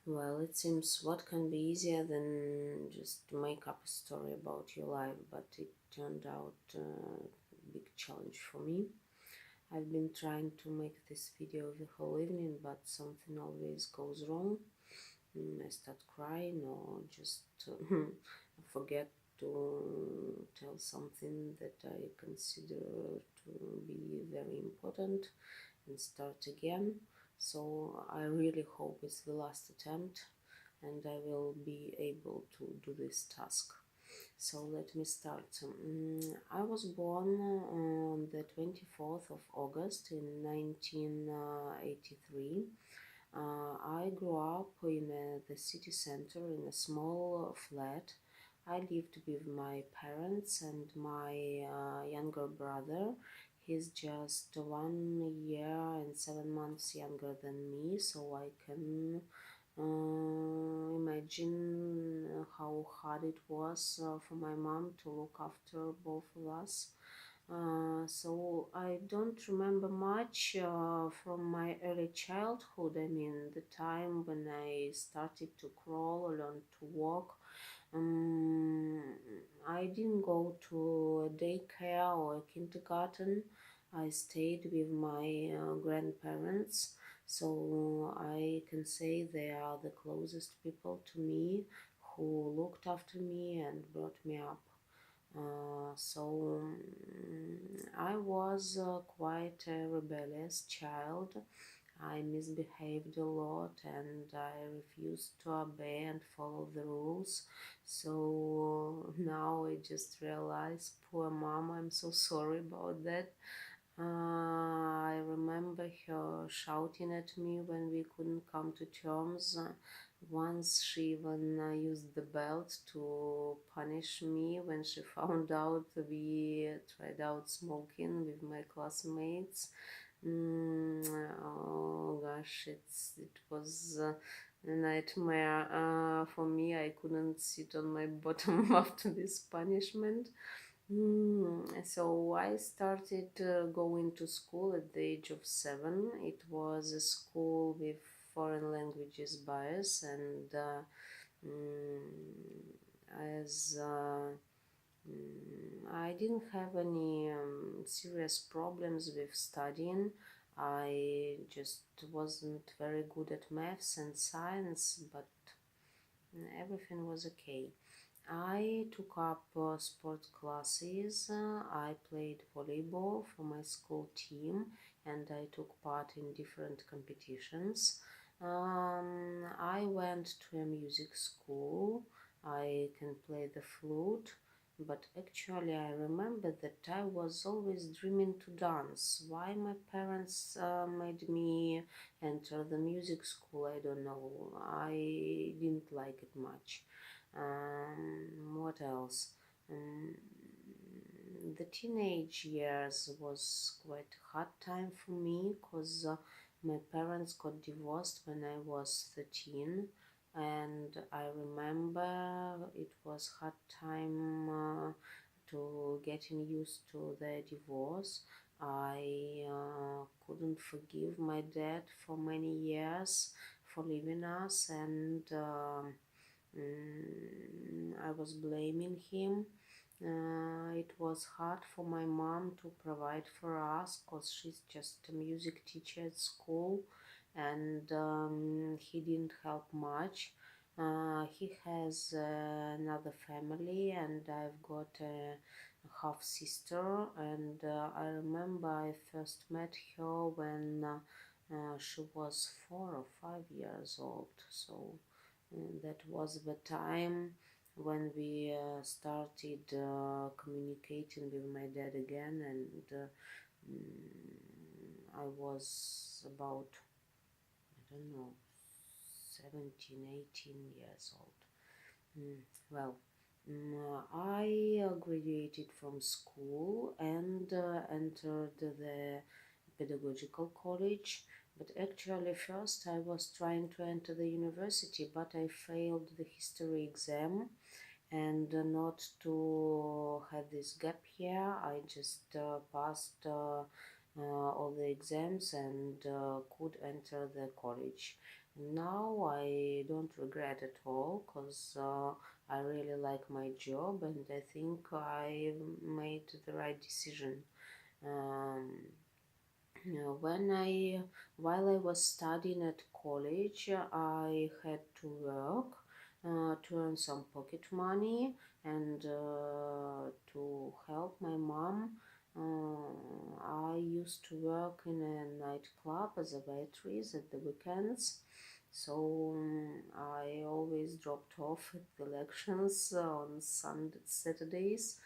Well, it seems what can be easier than just to make up a story about your life, but it turned out a big challenge for me. I've been trying to make this video the whole evening, but something always goes wrong. I start crying or just forget to tell something that I consider to be very important and start again. So I really hope it's the last attempt and I will be able to do this task. So let me start. I was born on the 24th of August in 1983. I grew up in the city center in a small flat. I lived with my parents and my younger brother. He's just 1 year and 7 months younger than me, so I can imagine how hard it was for my mom to look after both of us. So I don't remember much from my early childhood. I mean, the time when I started to crawl or learn to walk. Um, I didn't go to a daycare or a kindergarten. I stayed with my grandparents, so I can say they are the closest people to me who looked after me and brought me up. I was quite a rebellious child. I misbehaved a lot and I refused to obey and follow the rules. So now I just realize, poor mom, I'm so sorry about that. I remember her shouting at me when we couldn't come to terms. Once she even used the belt to punish me when she found out we tried out smoking with my classmates. Oh gosh, it was a nightmare for me. I couldn't sit on my bottom after this punishment. So I started going to school at the age of 7. It was a school with foreign languages bias, and as I didn't have any serious problems with studying. I just wasn't very good at maths and science, but everything was okay. I took up sport classes. I played volleyball for my school team and I took part in different competitions. I went to a music school. I can play the flute, but actually I remember that I was always dreaming to dance. Why my parents made me enter the music school, I don't know. I didn't like it much. What else? Um, the teenage years was quite a hard time for me because my parents got divorced when I was 13, and I remember it was hard time to getting used to the divorce. I couldn't forgive my dad for many years for leaving us, and I was blaming him. It was hard for my mom to provide for us because she's just a music teacher at school, and he didn't help much. He has another family, and I've got a half sister. And I remember I first met her when she was 4 or 5 years old. So that was the time when we started communicating with my dad again, and I was about, I don't know, 17, 18 years old. Well, I graduated from school and entered the pedagogical college, but actually first I was trying to enter the university, but I failed the history exam, and not to have this gap year, I just passed all the exams and could enter the college. Now I don't regret at all because I really like my job and I think I made the right decision. Um, when while I was studying at college, I had to work to earn some pocket money and to help my mom. I used to work in a nightclub as a waitress at the weekends. So I always dropped off at the lections on Saturdays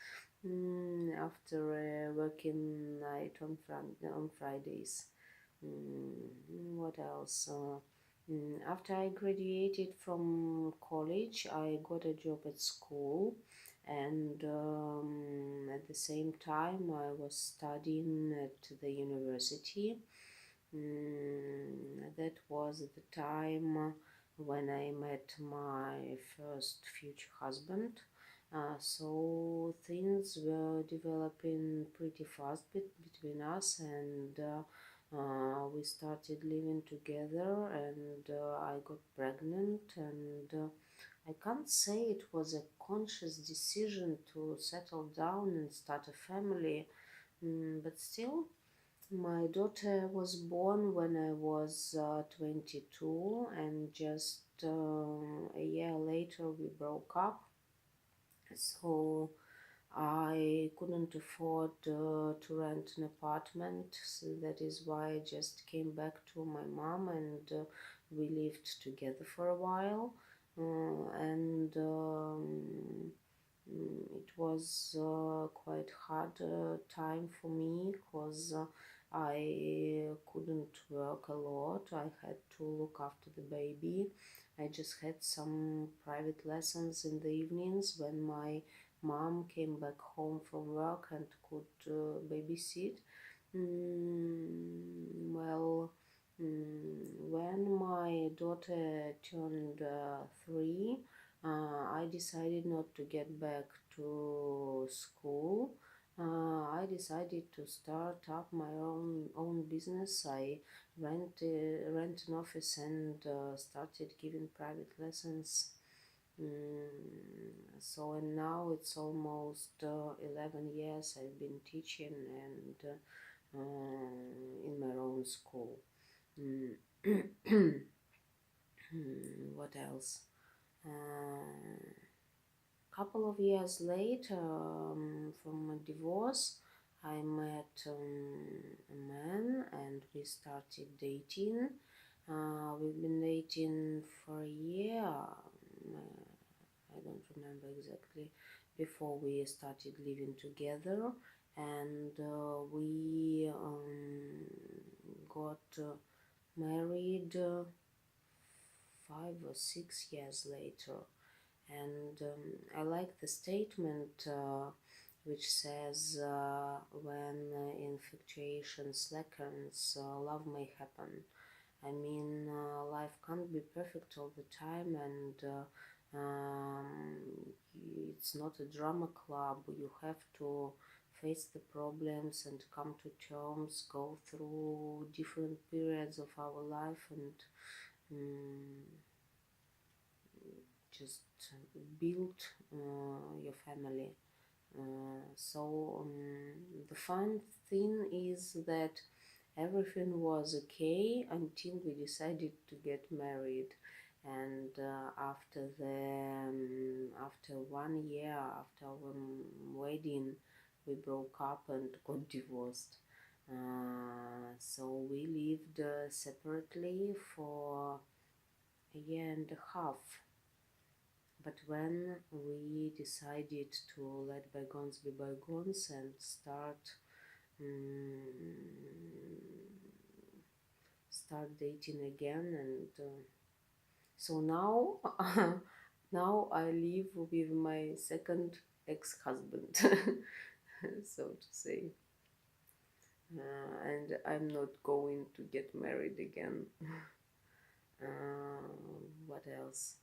after a working night on Fridays. What else? After I graduated from college, I got a job at school, and at the same time, I was studying at the university. That was the time when I met my first future husband. So things were developing pretty fast between us, and we started living together, and I got pregnant, and I can't say it was a conscious decision to settle down and start a family, but still my daughter was born when I was 22, and just a year later we broke up. So I couldn't afford to rent an apartment, so that is why I just came back to my mom and we lived together for a while. And it was quite hard time for me because I couldn't work a lot. I had to look after the baby. I just had some private lessons in the evenings when my mom came back home from work and could babysit. Well, when my daughter turned 3, I decided not to get back to school. I decided to start up my own business. I rent an office and started giving private lessons. So and now it's almost 11 years I've been teaching and in my own school. Mm. What else? Couple of years later, from a divorce, I met a man and we started dating. We've been dating for a year. I don't remember exactly, before we started living together, and we got married 5 or 6 years later. And I like the statement which says, when infatuation slackens, love may happen. I mean, life can't be perfect all the time, and it's not a drama club. You have to face the problems and come to terms, go through different periods of our life, and just build your family. The fun thing is that everything was okay until we decided to get married, and after 1 year after our wedding, we broke up and got divorced. So we lived separately for a year and a half. But when we decided to let bygones be bygones and start dating again, and so now now I live with my second ex-husband, so to say, and I'm not going to get married again. What else?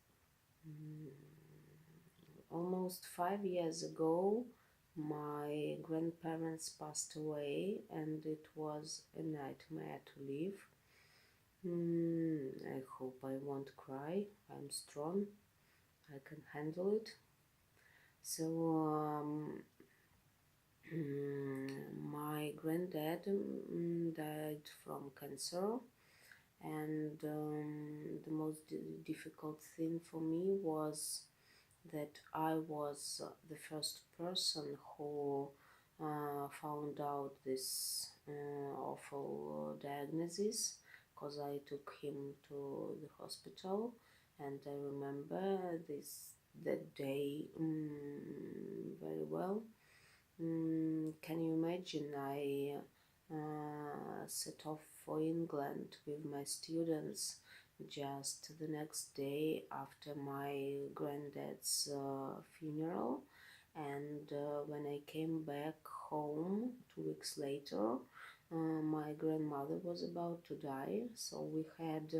Almost 5 years ago, My grandparents passed away, and it was a nightmare to live. I hope I won't cry. I'm strong. I can handle it. So, my granddad died from cancer, and the most difficult thing for me was that I was the first person who found out this awful diagnosis, because I took him to the hospital, and I remember that day very well. Can you imagine? I set off for England with my students just the next day after my granddad's funeral, and when I came back home 2 weeks later, my grandmother was about to die. So we had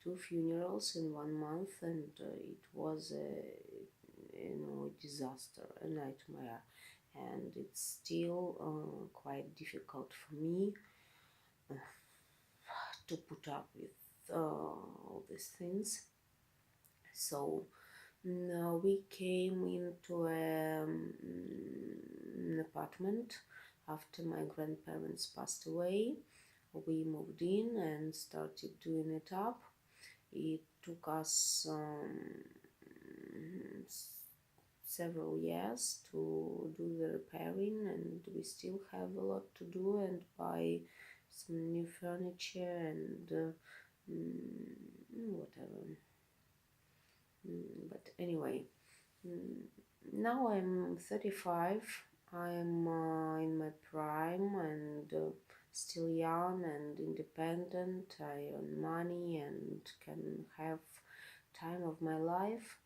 two funerals in 1 month, and it was a disaster, a nightmare, and it's still quite difficult for me to put up with all these things. So now we came into an apartment after my grandparents passed away. We moved in and started doing it up. It took us several years to do the repairing, and we still have a lot to do and buy some new furniture and whatever. But anyway, now I'm 35. I'm in my prime and still young and independent. I earn money and can have time of my life.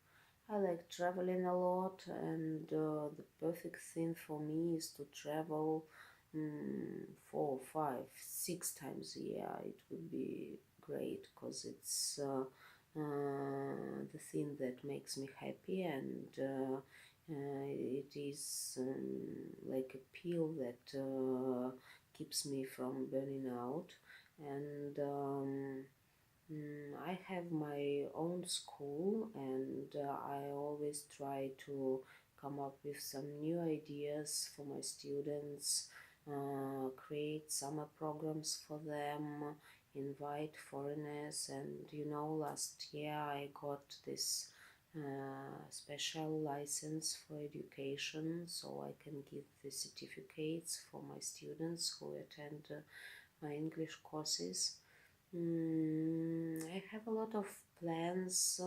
I like traveling a lot, and the perfect thing for me is to travel 4, 5, 6 times a year. It would be great, because it's the thing that makes me happy, and it is like a pill that keeps me from burning out. And I have my own school, and I always try to come up with some new ideas for my students, create summer programs for them, invite foreigners. And last year I got this special license for education, so I can give the certificates for my students who attend my English courses. I have a lot of plans,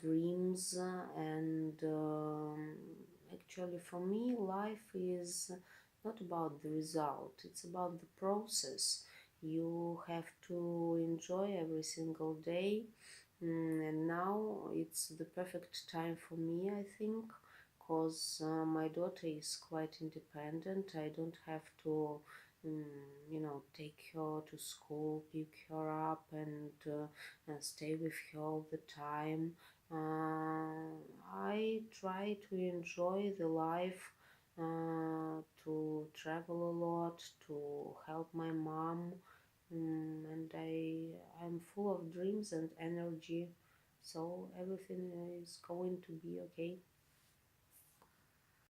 dreams, and actually, for me, life is not about the result, it's about the process. You have to enjoy every single day. And now it's the perfect time for me, I think, because my daughter is quite independent. I don't have to take her to school, pick her up, and stay with her all the time. I try to enjoy the life, to travel a lot, to help my mom, and I'm full of dreams and energy, so everything is going to be okay.